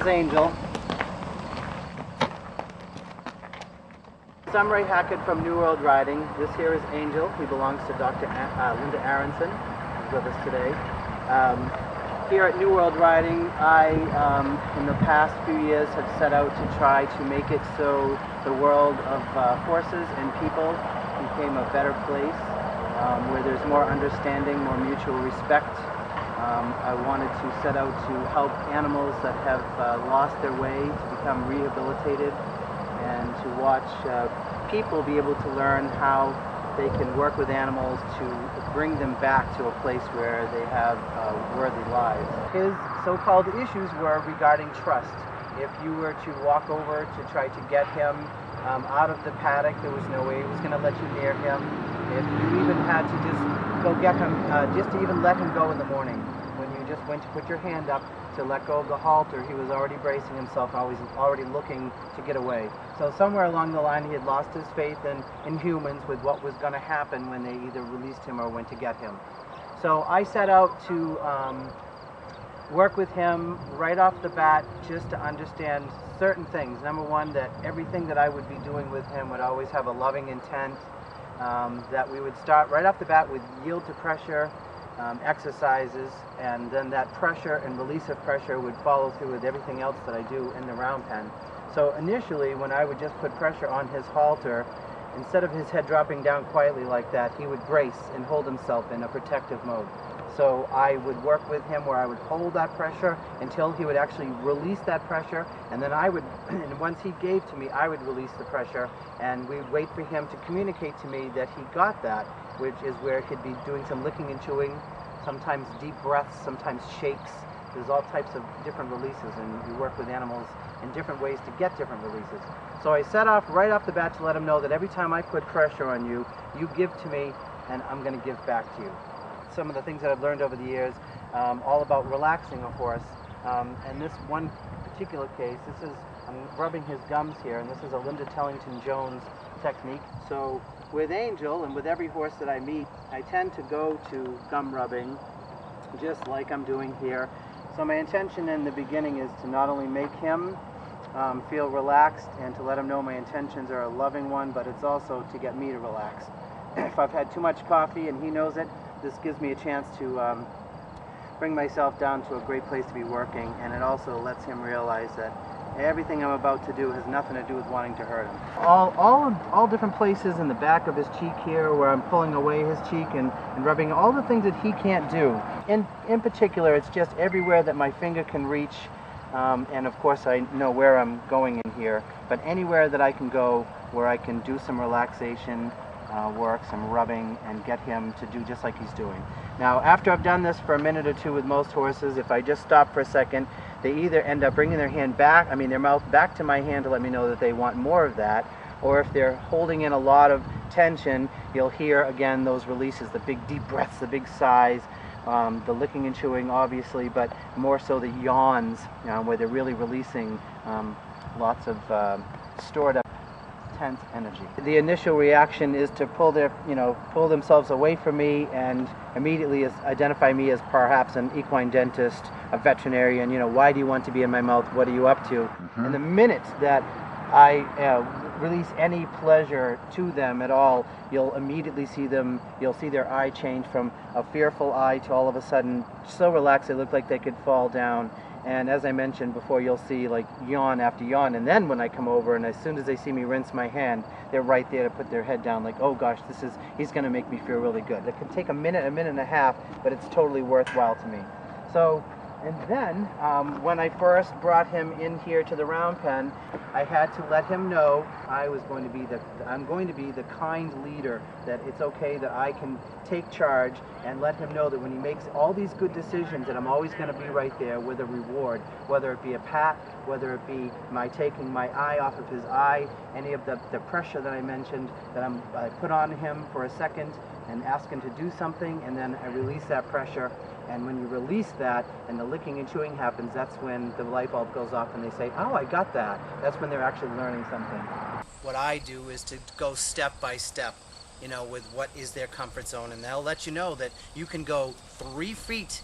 is Angel. I'm Ray Hackett from New World Riding. This here is Angel. He belongs to Dr. Linda Aronson, who's with us today. Here at New World Riding, I, in the past few years, have set out to try to make it so the world of horses and people became a better place, where there's more understanding, more mutual respect. I wanted to set out to help animals that have lost their way to become rehabilitated, and to watch people be able to learn how they can work with animals to bring them back to a place where they have worthy lives. His so-called issues were regarding trust. If you were to walk over to try to get him out of the paddock, there was no way he was going to let you near him. If you even had to just go get him, just to even let him go in the morning, when you just went to put your hand up to let go of the halter, he was already bracing himself, already looking to get away. So somewhere along the line he had lost his faith in humans with what was going to happen when they either released him or went to get him. So I set out to work with him right off the bat, just to understand certain things. Number one, that everything that I would be doing with him would always have a loving intent, that we would start right off the bat with yield to pressure exercises, and then that pressure and release of pressure would follow through with everything else that I do in the round pen. So initially, when I would just put pressure on his halter, instead of his head dropping down quietly like that, he would brace and hold himself in a protective mode. So I would work with him where I would hold that pressure until he would actually release that pressure, and then I would, and once he gave to me, I would release the pressure, and we'd wait for him to communicate to me that he got that, which is where he'd be doing some licking and chewing, sometimes deep breaths, sometimes shakes. There's all types of different releases, and you work with animals in different ways to get different releases. So I set off right off the bat to let him know that every time I put pressure on you, you give to me, and I'm going to give back to you. Some of the things that I've learned over the years, all about relaxing a horse. And this one particular case, I'm rubbing his gums here, and this is a Linda Tellington Jones technique. So with Angel, and with every horse that I meet, I tend to go to gum rubbing, just like I'm doing here. So my intention in the beginning is to not only make him feel relaxed and to let him know my intentions are a loving one, but it's also to get me to relax. If I've had too much coffee and he knows it, this gives me a chance to bring myself down to a great place to be working, and it also lets him realize that everything I'm about to do has nothing to do with wanting to hurt him. All different places in the back of his cheek here where I'm pulling away his cheek and rubbing all the things that he can't do. In particular, it's just everywhere that my finger can reach, and of course I know where I'm going in here, but anywhere that I can go where I can do some relaxation work, some rubbing, and get him to do just like he's doing. Now, after I've done this for a minute or two with most horses, if I just stop for a second, they either end up bringing their hand back, their mouth back to my hand to let me know that they want more of that, or if they're holding in a lot of tension, you'll hear again those releases, the big deep breaths, the big sighs, the licking and chewing obviously, but more so the yawns, where they're really releasing lots of stored up tense energy. The initial reaction is to pull themselves away from me and immediately identify me as perhaps an equine dentist, a veterinarian. Why do you want to be in my mouth? What are you up to? And the minute that I release any pleasure to them at all, you'll immediately see their eye change from a fearful eye to all of a sudden so relaxed they look like they could fall down. And as I mentioned before, you'll see like yawn after yawn. And then when I come over, and as soon as they see me rinse my hand, they're right there to put their head down like, oh gosh, he's going to make me feel really good. It can take a minute and a half, but it's totally worthwhile to me. So, and then when I first brought him in here to the round pen, I had to let him know I'm going to be the kind leader, that it's okay that I can take charge, and let him know that when he makes all these good decisions, that I'm always going to be right there with a reward, whether it be a pat, whether it be my taking my eye off of his eye, any of the pressure that I mentioned, that I put on him for a second and ask him to do something, and then I release that pressure. And when you release that and the licking and chewing happens, that's when the light bulb goes off and they say, oh, I got that. That's when they're actually learning something. What I do is to go step by step, with what is their comfort zone, and they'll let you know that you can go 3 feet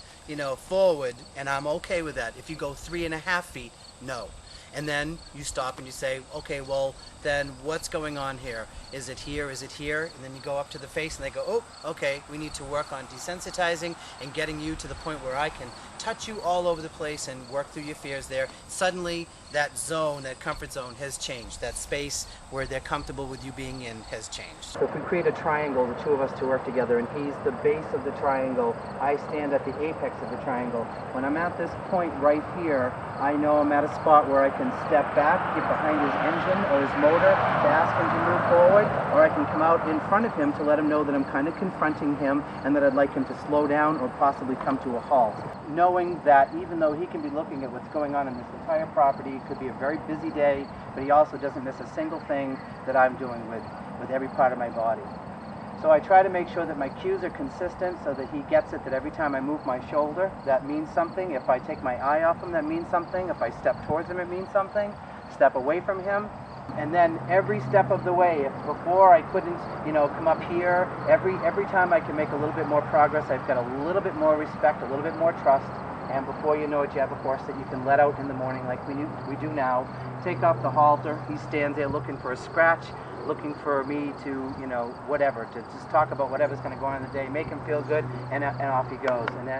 forward, and I'm okay with that. If you go 3.5 feet, no. And then you stop and you say, okay, well, then what's going on here? Is it here? Is it here? And then you go up to the face and they go, oh, okay, we need to work on desensitizing and getting you to the point where I can touch you all over the place and work through your fears there. Suddenly, that zone, that comfort zone has changed. That space where they're comfortable with you being in has changed. So if we create a triangle, the two of us to work together, and he's the base of the triangle, I stand at the apex of the triangle. When I'm at this point right here, I know I'm at a spot where I can step back, get behind his engine or his motor to ask him to move forward, or I can come out in front of him to let him know that I'm kind of confronting him and that I'd like him to slow down or possibly come to a halt. Knowing that even though he can be looking at what's going on in this entire property, it could be a very busy day, but he also doesn't miss a single thing that I'm doing with every part of my body. So I try to make sure that my cues are consistent so that he gets it, that every time I move my shoulder, that means something. If I take my eye off him, that means something. If I step towards him, it means something. Step away from him. And then every step of the way, if before I couldn't, come up here, every time I can make a little bit more progress, I've got a little bit more respect, a little bit more trust. And before you know it, you have a horse that you can let out in the morning like we do now. Take off the halter. He stands there looking for a scratch, looking for me to, whatever, to just talk about whatever's going to go on in the day, make him feel good, and off he goes. And then